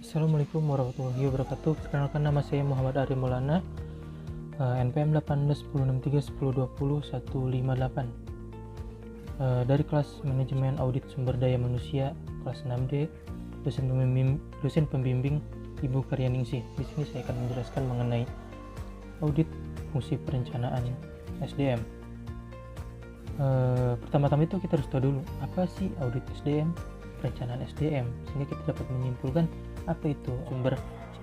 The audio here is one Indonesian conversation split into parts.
Assalamualaikum warahmatullahi wabarakatuh. Perkenalkan, nama saya Muhammad Ari Maulana, NPM 1810631020 158, dari kelas Manajemen Audit Sumber Daya Manusia kelas 6D, dosen pembimbing Ibu Karyaningsih. Di sini saya akan menjelaskan mengenai audit fungsi perencanaan SDM. Pertama-tama itu kita harus tahu dulu apa sih audit SDM, perencanaan SDM, sehingga kita dapat menyimpulkan apa itu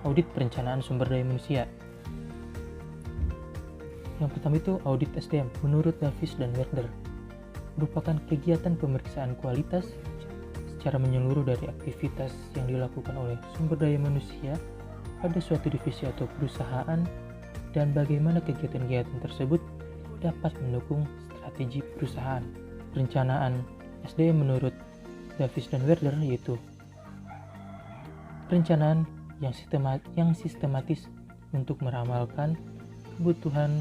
audit perencanaan sumber daya manusia. Yang pertama itu audit SDM menurut Davis dan Werder merupakan kegiatan pemeriksaan kualitas secara menyeluruh dari aktivitas yang dilakukan oleh sumber daya manusia pada suatu divisi atau perusahaan, dan bagaimana kegiatan-kegiatan tersebut dapat mendukung strategi perusahaan. Perencanaan SDM menurut Davis dan Werder yaitu perencanaan yang sistematis untuk meramalkan kebutuhan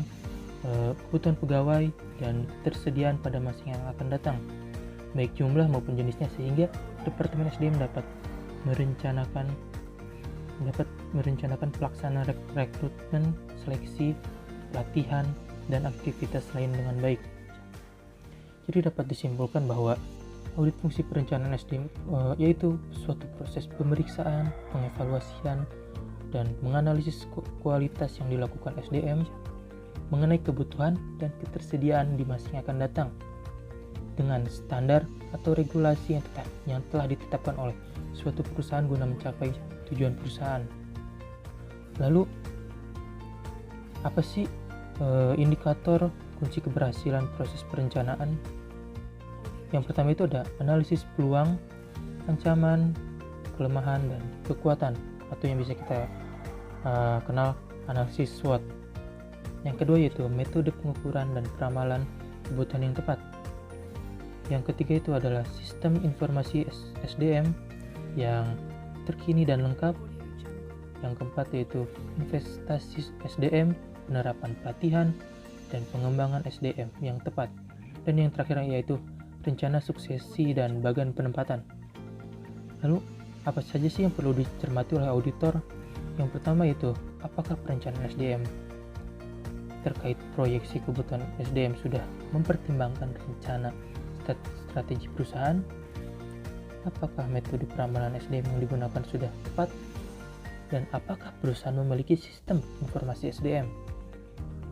pegawai dan ketersediaan pada masa yang akan datang, baik jumlah maupun jenisnya, sehingga Departemen SDM dapat merencanakan pelaksanaan rekrutmen, seleksi, pelatihan, dan aktivitas lain dengan baik. Jadi dapat disimpulkan bahwa audit fungsi perencanaan SDM yaitu suatu proses pemeriksaan, pengevaluasian, dan menganalisis kualitas yang dilakukan SDM mengenai kebutuhan dan ketersediaan di masa yang akan datang dengan standar atau regulasi yang telah ditetapkan oleh suatu perusahaan guna mencapai tujuan perusahaan. Lalu, apa sih indikator kunci keberhasilan proses perencanaan? Yang pertama itu ada analisis peluang, ancaman, kelemahan, dan kekuatan, atau yang bisa kita kenal analisis SWOT. Yang kedua yaitu metode pengukuran dan peramalan kebutuhan yang tepat. Yang ketiga itu adalah sistem informasi SDM yang terkini dan lengkap. Yang keempat yaitu investasi SDM, penerapan pelatihan, dan pengembangan SDM yang tepat. Dan yang terakhir yaitu rencana suksesi dan bagian penempatan. Lalu, apa saja sih yang perlu dicermati oleh auditor? Yang pertama itu, apakah perencanaan SDM terkait proyeksi kebutuhan SDM sudah mempertimbangkan rencana strategi perusahaan? Apakah metode peramalan SDM yang digunakan sudah tepat? Dan apakah perusahaan memiliki sistem informasi SDM?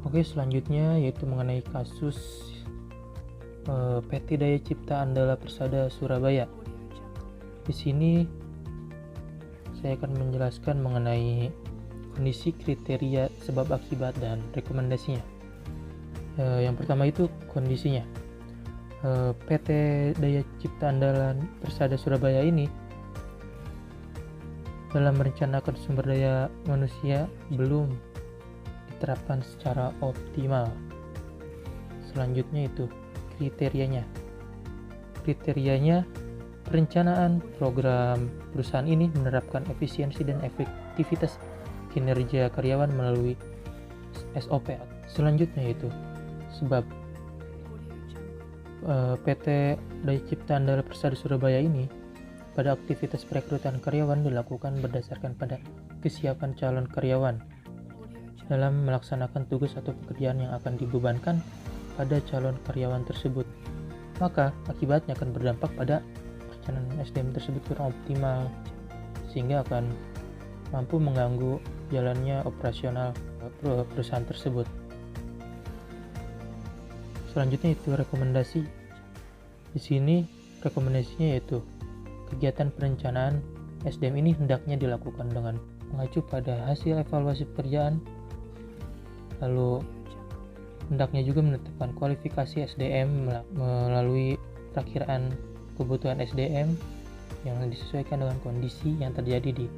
Oke, selanjutnya yaitu mengenai kasus PT Daya Cipta Andala Persada Surabaya. Di sini saya akan menjelaskan mengenai kondisi, kriteria, sebab akibat, dan rekomendasinya. Yang pertama itu kondisinya. PT Daya Cipta Andala Persada Surabaya ini dalam merencanakan sumber daya manusia belum diterapkan secara optimal. Selanjutnya itu kriterianya, perencanaan program perusahaan ini menerapkan efisiensi dan efektivitas kinerja karyawan melalui SOP. Selanjutnya itu sebab PT Daya Cipta Andala Persada Surabaya ini pada aktivitas perekrutan karyawan dilakukan berdasarkan pada kesiapan calon karyawan dalam melaksanakan tugas atau pekerjaan yang akan dibebankan pada calon karyawan tersebut. Maka akibatnya akan berdampak pada perencanaan SDM tersebut kurang optimal, sehingga akan mampu mengganggu jalannya operasional perusahaan tersebut. Selanjutnya itu rekomendasi. Di sini rekomendasinya yaitu kegiatan perencanaan SDM ini hendaknya dilakukan dengan mengacu pada hasil evaluasi pekerjaan, lalu hendaknya juga menetapkan kualifikasi SDM melalui perakiraan kebutuhan SDM yang disesuaikan dengan kondisi yang terjadi di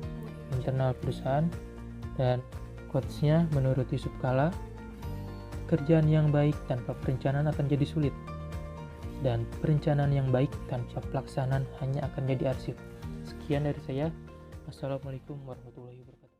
internal perusahaan. Dan quotes-nya menurut Yusuf Kala, pekerjaan yang baik tanpa perencanaan akan jadi sulit, dan perencanaan yang baik tanpa pelaksanaan hanya akan jadi arsip. Sekian dari saya. Wassalamualaikum warahmatullahi wabarakatuh.